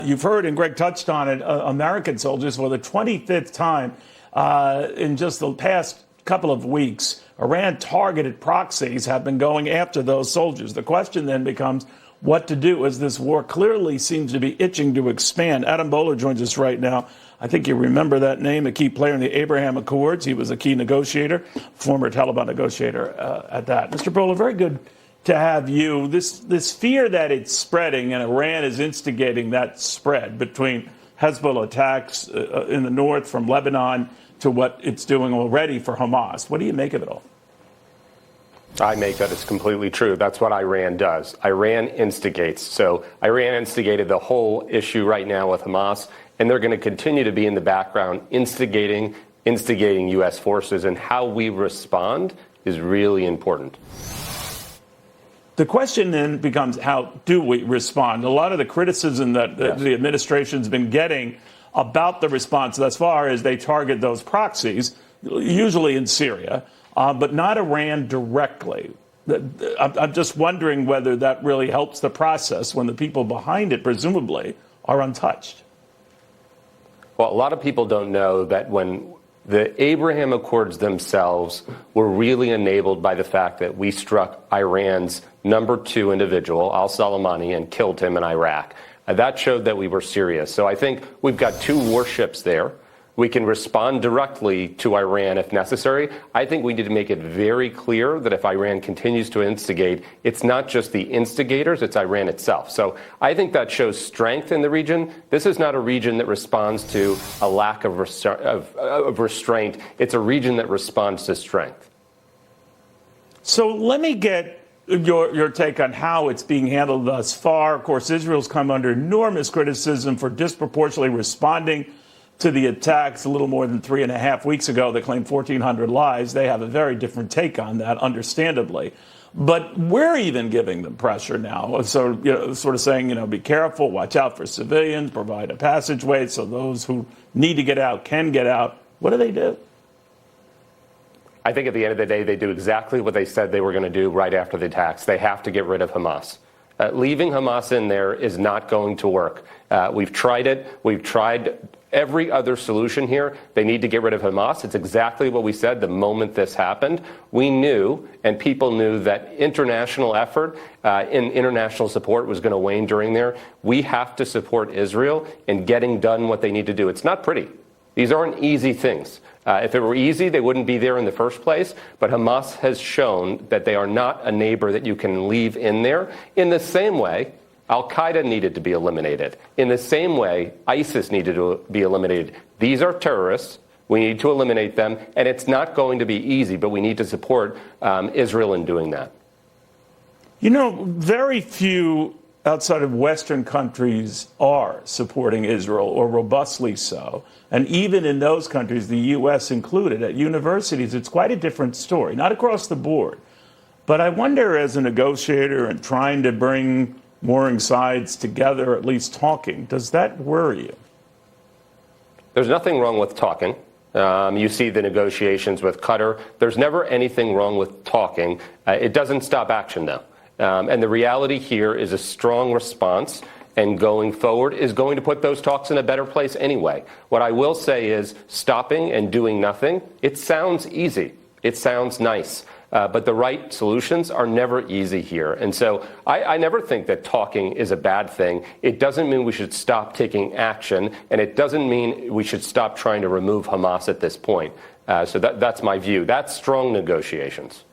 You've heard, and Greg touched on it, American soldiers for the 25th time in just the past couple of weeks, Iran targeted proxies have been going after those soldiers. The question then becomes what to do as this war clearly seems to be itching to expand. Adam Boehler joins us right now. I think you remember that name, a key player in the Abraham Accords. He was a key negotiator, former Taliban negotiator at that. Mr. Boehler, very good to have you. This fear that it's spreading and Iran is instigating that spread between Hezbollah attacks in the north from Lebanon to what it's doing already for Hamas. What do you make of it all? I make that it's completely true. That's what Iran does. Iran instigates. So Iran instigated the whole issue right now with Hamas, and they're going to continue to be in the background instigating U.S. forces, and how we respond is really important. The question then becomes, how do we respond? A lot of the criticism that the administration's been getting about the response thus far is they target those proxies, usually in Syria, but not Iran directly. I'm just wondering whether that really helps the process when the people behind it, presumably, are untouched. Well, a lot of people don't know that when the Abraham Accords themselves were really enabled by the fact that we struck Iran's number 2 individual, al-Soleimani, and killed him in Iraq. That showed that we were serious. So I think we've got 2 warships there. We can respond directly to Iran if necessary. I think we need to make it very clear that if Iran continues to instigate, it's not just the instigators, it's Iran itself. So I think that shows strength in the region. This is not a region that responds to a lack of restraint. It's a region that responds to strength. So let me get your take on how it's being handled thus far. Of course, Israel's come under enormous criticism for disproportionately responding to the attacks a little more than 3.5 weeks ago that claimed 1,400 lives. They have a very different take on that, understandably. But we're even giving them pressure now. So, sort of saying, be careful, watch out for civilians, provide a passageway so those who need to get out can get out. What do they do? I think at the end of the day, they do exactly what they said they were going to do right after the attacks. They have to get rid of Hamas. Leaving Hamas in there is not going to work. We've tried it. We've tried every other solution here. They need to get rid of Hamas. It's exactly what we said the moment this happened. We knew, and people knew, that international effort and international support was going to wane during there. We have to support Israel in getting done what they need to do. It's not pretty. These aren't easy things. If it were easy, they wouldn't be there in the first place. But Hamas has shown that they are not a neighbor that you can leave in there. In the same way, Al-Qaeda needed to be eliminated. In the same way, ISIS needed to be eliminated. These are terrorists. We need to eliminate them. And it's not going to be easy, but we need to support Israel in doing that. Very few outside of Western countries are supporting Israel, or robustly so. And even in those countries, the U.S. included, at universities, it's quite a different story. Not across the board. But I wonder, as a negotiator and trying to bring warring sides together, at least talking, does that worry you? There's nothing wrong with talking. You see the negotiations with Qatar. There's never anything wrong with talking. It doesn't stop action, though. And the reality here is a strong response, and going forward is going to put those talks in a better place anyway. What I will say is stopping and doing nothing, it sounds easy. It sounds nice. But the right solutions are never easy here. And so I never think that talking is a bad thing. It doesn't mean we should stop taking action, and it doesn't mean we should stop trying to remove Hamas at this point. So that's my view. That's strong negotiations.